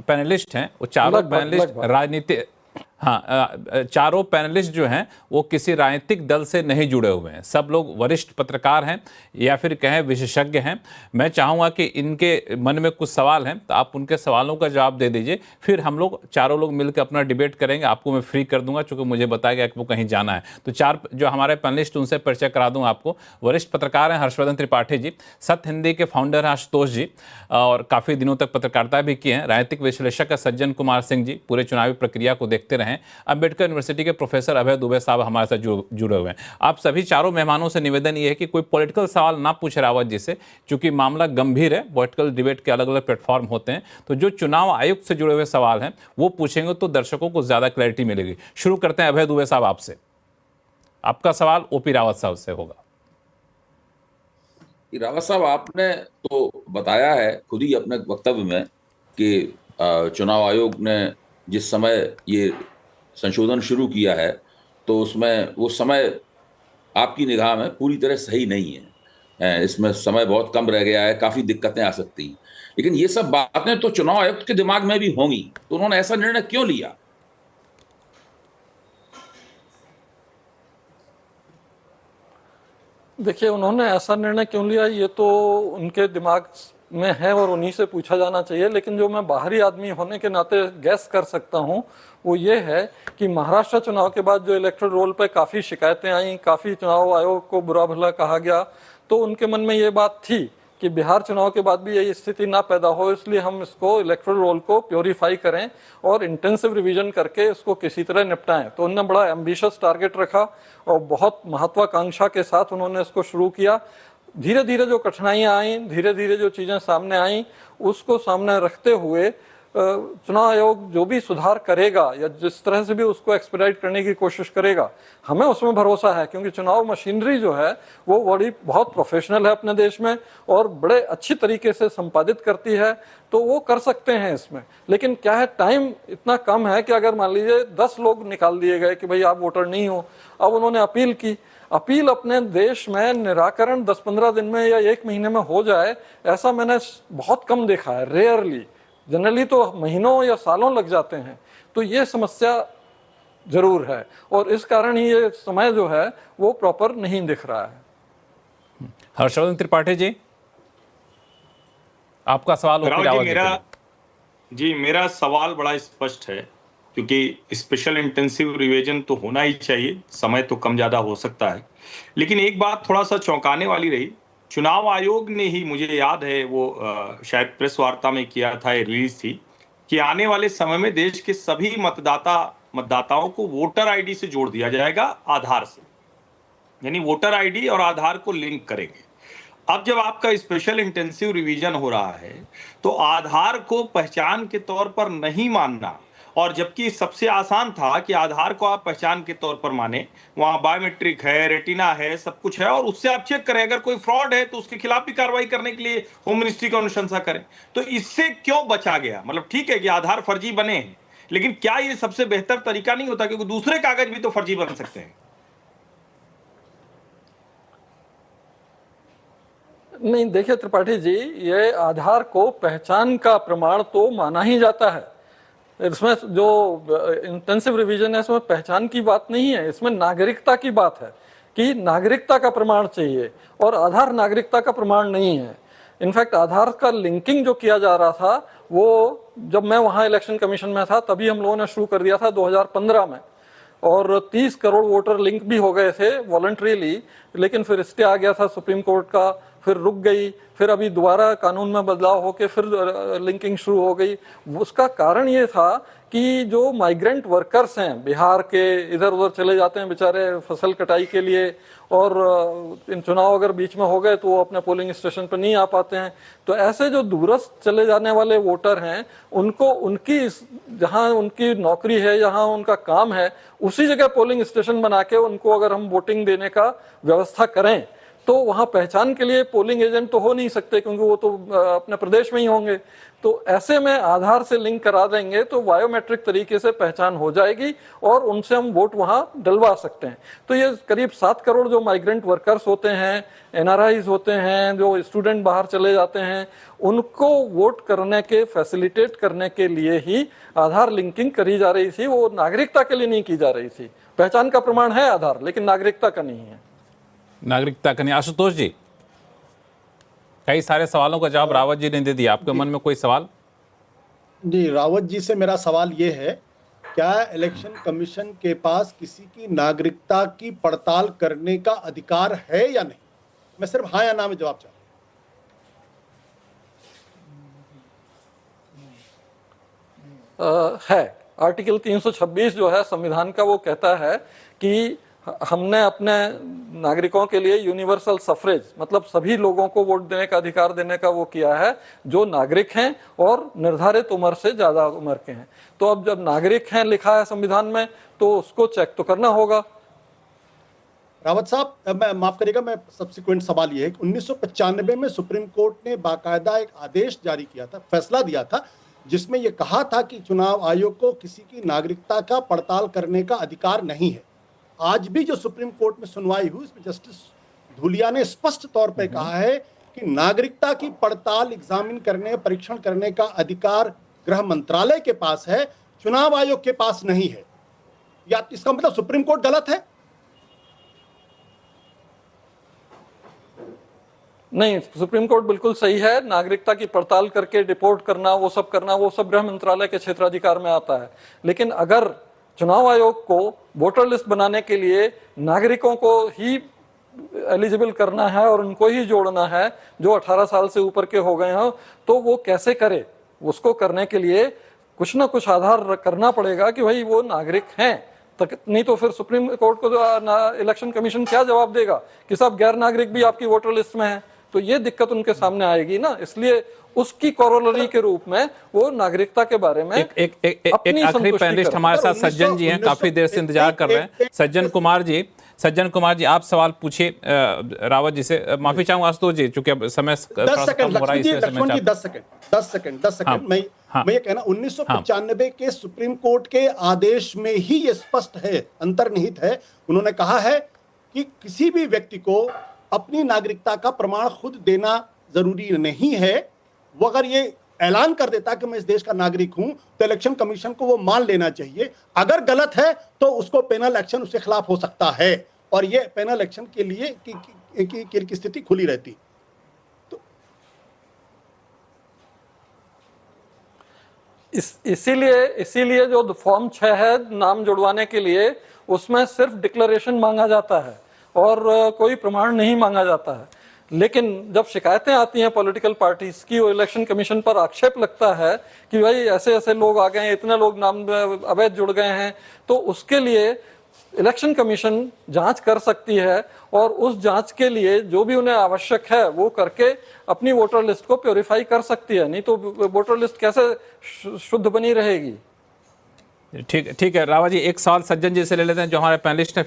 Panelist हैं वो चारों पैनलिस्ट राजनीति, हाँ, चारों पैनलिस्ट जो हैं वो किसी राजनीतिक दल से नहीं जुड़े हुए हैं, सब लोग वरिष्ठ पत्रकार हैं या फिर कहें विशेषज्ञ हैं। मैं चाहूँगा कि इनके मन में कुछ सवाल हैं तो आप उनके सवालों का जवाब दे दीजिए, फिर हम लोग चारों लोग मिलकर अपना डिबेट करेंगे। आपको मैं फ्री कर दूंगा चूँकि मुझे बताया गया कि वो कहीं जाना है। तो चार जो हमारे पैनलिस्ट उनसे परिचय करा दूँ आपको। वरिष्ठ पत्रकार हैं हर्षवर्धन त्रिपाठी जी, सत्य हिंदी के फाउंडर हैं आशुतोष जी, और काफ़ी दिनों तक पत्रकारिता भी की है। राजनीतिक विश्लेषक है सज्जन कुमार सिंह जी, पूरे चुनावी प्रक्रिया को देखते रहे। अंबेडकर यूनिवर्सिटी के प्रोफेसर अभय दुबे साहब हमारे साथ जुड़े हुए हैं। आप सभी चारों मेहमानों से निवेदन ये है कि कोई पॉलिटिकल सवाल ना पूछे रावत जी से, क्योंकि मामला गंभीर है। पॉलिटिकल डिबेट के अलग अलग प्लेटफॉर्म होते हैं, तो जो चुनाव आयुक्त से जुड़े हुए सवाल हैं वो पूछेंगे तो दर्शकों को ज्यादा क्लैरिटी मिलेगी। शुरू करते हैं अभय दुबे साहब आपसे। आपका सवाल ओपी रावत साहब से होगा। रावत साहब, आपने तो बताया है खुद ही अपने वक्तव्य में कि चुनाव आयोग ने जिस समय ये संशोधन शुरू किया है तो उसमें वो समय आपकी निगाह में पूरी तरह सही नहीं है। इसमें समय बहुत कम रह गया है, काफी दिक्कतें आ सकती हैं। लेकिन ये सब बातें तो चुनाव आयुक्त के दिमाग में भी होंगी, तो उन्होंने ऐसा निर्णय क्यों लिया? देखिए, उन्होंने ऐसा निर्णय क्यों लिया ये तो उनके दिमाग में है और उन्हीं से पूछा जाना चाहिए। लेकिन जो मैं बाहरी आदमी होने के नाते गैस कर सकता हूँ वो ये है कि महाराष्ट्र चुनाव के बाद जो इलेक्टोरल रोल पे काफ़ी शिकायतें आई, काफ़ी चुनाव आयोग को बुरा भला कहा गया, तो उनके मन में ये बात थी कि बिहार चुनाव के बाद भी ये स्थिति ना पैदा हो, इसलिए हम इसको इलेक्टोरल रोल को प्योरीफाई करें और इंटेंसिव रिवीजन करके इसको किसी तरह निपटाएं। तो उन्होंने बड़ा एम्बिशियस टारगेट रखा और बहुत महत्वाकांक्षा के साथ उन्होंने इसको शुरू किया। धीरे धीरे जो कठिनाइयां आई, धीरे धीरे जो चीजें सामने आई, उसको सामने रखते हुए चुनाव आयोग जो भी सुधार करेगा या जिस तरह से भी उसको एक्सपेडाइट करने की कोशिश करेगा, हमें उसमें भरोसा है, क्योंकि चुनाव मशीनरी जो है वो बहुत प्रोफेशनल है अपने देश में और बड़े अच्छी तरीके से संपादित करती है, तो वो कर सकते हैं इसमें। लेकिन क्या है, टाइम इतना कम है कि अगर मान लीजिए 10 लोग निकाल दिए गए कि भाई आप वोटर नहीं हो, अब उन्होंने अपील की, अपील अपने देश में निराकरण 10-15 दिन में या 1 महीने में हो जाए, ऐसा मैंने बहुत कम देखा है, रेयरली। जनरली तो महीनों या सालों लग जाते हैं। तो ये समस्या जरूर है और इस कारण ही ये समय जो है वो प्रॉपर नहीं दिख रहा है। हर्षवर्धन त्रिपाठी जी, आपका सवाल। मेरा सवाल बड़ा स्पष्ट है, क्योंकि स्पेशल इंटेंसिव रिवीजन तो होना ही चाहिए, समय तो कम ज्यादा हो सकता है। लेकिन एक बात थोड़ा सा चौंकाने वाली रही, चुनाव आयोग ने ही, मुझे याद है वो शायद प्रेस वार्ता में किया था, रिलीज थी कि आने वाले समय में देश के सभी मतदाताओं को वोटर आईडी से जोड़ दिया जाएगा, आधार से, यानी वोटर आईडी और आधार को लिंक करेंगे। अब जब आपका स्पेशल इंटेंसिव रिवीजन हो रहा है तो आधार को पहचान के तौर पर नहीं मानना, और जबकि सबसे आसान था कि आधार को आप पहचान के तौर पर माने, वहां बायोमेट्रिक है, रेटिना है, सब कुछ है, और उससे आप चेक करें, अगर कोई फ्रॉड है तो उसके खिलाफ भी कार्रवाई करने के लिए होम मिनिस्ट्री की अनुशंसा करें। तो इससे क्यों बचा गया? मतलब ठीक है कि आधार फर्जी बने हैं, लेकिन क्या ये सबसे बेहतर तरीका नहीं होता? क्योंकि दूसरे कागज भी तो फर्जी बन सकते हैं। नहीं, देखिए त्रिपाठी जी, ये आधार को पहचान का प्रमाण तो माना ही जाता है। इसमें जो इंटेंसिव रिवीजन है इसमें पहचान की बात नहीं है, इसमें नागरिकता की बात है कि नागरिकता का प्रमाण चाहिए, और आधार नागरिकता का प्रमाण नहीं है। इनफैक्ट आधार का लिंकिंग जो किया जा रहा था वो जब मैं वहां इलेक्शन कमीशन में था तभी हम लोगों ने शुरू कर दिया था 2015 में, और 30 करोड़ वोटर लिंक भी हो गए थे वॉलंटरीली। लेकिन फिर स्टे आ गया था सुप्रीम कोर्ट का, फिर रुक गई, फिर अभी दोबारा कानून में बदलाव होके फिर लिंकिंग शुरू हो गई। उसका कारण ये था कि जो माइग्रेंट वर्कर्स हैं बिहार के, इधर उधर चले जाते हैं बेचारे फसल कटाई के लिए, और इन चुनाव अगर बीच में हो गए तो वो अपने पोलिंग स्टेशन पर नहीं आ पाते हैं। तो ऐसे जो दूरस्थ चले जाने वाले वोटर हैं, उनको उनकी जहां उनकी नौकरी है, जहां उनका काम है, उसी जगह पोलिंग स्टेशन बना के उनको अगर हम वोटिंग देने का व्यवस्था करें तो वहां पहचान के लिए पोलिंग एजेंट तो हो नहीं सकते, क्योंकि वो तो अपने प्रदेश में ही होंगे। तो ऐसे में आधार से लिंक करा देंगे तो बायोमेट्रिक तरीके से पहचान हो जाएगी और उनसे हम वोट वहां डलवा सकते हैं। तो ये करीब 7 करोड़ जो माइग्रेंट वर्कर्स होते हैं, एनआरआईज होते हैं, जो स्टूडेंट बाहर चले जाते हैं, उनको वोट करने के फैसिलिटेट करने के लिए ही आधार लिंकिंग करी जा रही थी। वो नागरिकता के लिए नहीं की जा रही थी। पहचान का प्रमाण है आधार, लेकिन नागरिकता का नहीं है। नागरिकता का नहीं। आशुतोष जी, कई सारे सवालों का जवाब रावत जी ने दे दिया। आपके मन में कोई सवाल? जी, रावत जी से मेरा सवाल ये है, क्या इलेक्शन कमीशन के पास किसी की नागरिकता की पड़ताल करने का अधिकार है या नहीं? मैं सिर्फ हाँ या ना में जवाब चाहता हूँ। है, आर्टिकल 326 जो है संविधान का, वो कहता है कि हमने अपने नागरिकों के लिए यूनिवर्सल सफरेज, मतलब सभी लोगों को वोट देने का अधिकार देने का वो किया है जो नागरिक हैं और निर्धारित उम्र से ज्यादा उम्र के हैं। तो अब जब नागरिक हैं लिखा है संविधान में, तो उसको चेक तो करना होगा। रावत साहब, मैं माफ करिएगा, मैं सब्सिक्वेंट सवाल ये है कि 1995 में सुप्रीम कोर्ट ने बाकायदा एक आदेश जारी किया था, फैसला दिया था, जिसमें यह कहा था कि चुनाव आयोग को किसी की नागरिकता का पड़ताल करने का अधिकार नहीं है। आज भी जो सुप्रीम कोर्ट में सुनवाई हुई, इसमें जस्टिस धूलिया ने स्पष्ट तौर पर कहा है कि नागरिकता की पड़ताल, एग्जामिन करने, परीक्षण करने का अधिकार गृह मंत्रालय के पास है, चुनाव आयोग के पास नहीं है। या इसका मतलब सुप्रीम कोर्ट गलत है? नहीं, सुप्रीम कोर्ट बिल्कुल सही है। नागरिकता की पड़ताल करके रिपोर्ट करना, वो सब करना, वो सब गृह मंत्रालय के क्षेत्राधिकार में आता है। लेकिन अगर चुनाव आयोग को वोटर लिस्ट बनाने के लिए नागरिकों को ही एलिजिबल करना है और उनको ही जोड़ना है जो 18 साल से ऊपर के हो गए हैं, तो वो कैसे करे? उसको करने के लिए कुछ ना कुछ आधार करना पड़ेगा कि भाई वो नागरिक हैं। नहीं तो फिर सुप्रीम कोर्ट को इलेक्शन कमीशन क्या जवाब देगा कि साहब गैर नागरिक भी आपकी वोटर लिस्ट में है? तो ये दिक्कत उनके सामने आएगी ना। इसलिए उसकी कोरोलरी के रूप में वो नागरिकता के बारे में एक आखिरी पैनलिस्ट हमारे साथ सज्जन जी हैं, काफी देर से इंतजार कर रहे हैं। सज्जन कुमार जी, आप सवाल पूछिए रावत जी से। माफी चाहूंगा आशुतोष जी, चूंकि अब समय 10 सेकंड मैं ये कहना, 1995 के सुप्रीम कोर्ट के आदेश में ही ये स्पष्ट है, अंतर्निहित है। उन्होंने कहा है कि किसी भी व्यक्ति को अपनी नागरिकता का प्रमाण खुद देना जरूरी नहीं है। वो अगर ये ऐलान कर देता कि मैं इस देश का नागरिक हूं, तो इलेक्शन कमीशन को वो मान लेना चाहिए। अगर गलत है तो उसको पेनल एक्शन उसके खिलाफ हो सकता है, और ये पेनल एक्शन के लिए की स्थिति खुली रहती। तो इसीलिए जो फॉर्म 6 है नाम जुड़वाने के लिए, उसमें सिर्फ डिक्लेरेशन मांगा जाता है और कोई प्रमाण नहीं मांगा जाता है। लेकिन जब शिकायतें आती हैं पॉलिटिकल पार्टीज की, वो इलेक्शन कमीशन पर आक्षेप लगता है कि भाई ऐसे ऐसे लोग आ गए हैं, इतने लोग नाम अवैध जुड़ गए हैं, तो उसके लिए इलेक्शन कमीशन जांच कर सकती है और उस जांच के लिए जो भी उन्हें आवश्यक है वो करके अपनी वोटर लिस्ट को प्योरीफाई कर सकती है। नहीं तो वोटर लिस्ट कैसे शुद्ध बनी रहेगी? ठीक है रावत जी, एक सवाल सज्जन जी से ले लेते हैं जो हमारे पैनलिस्ट हैं।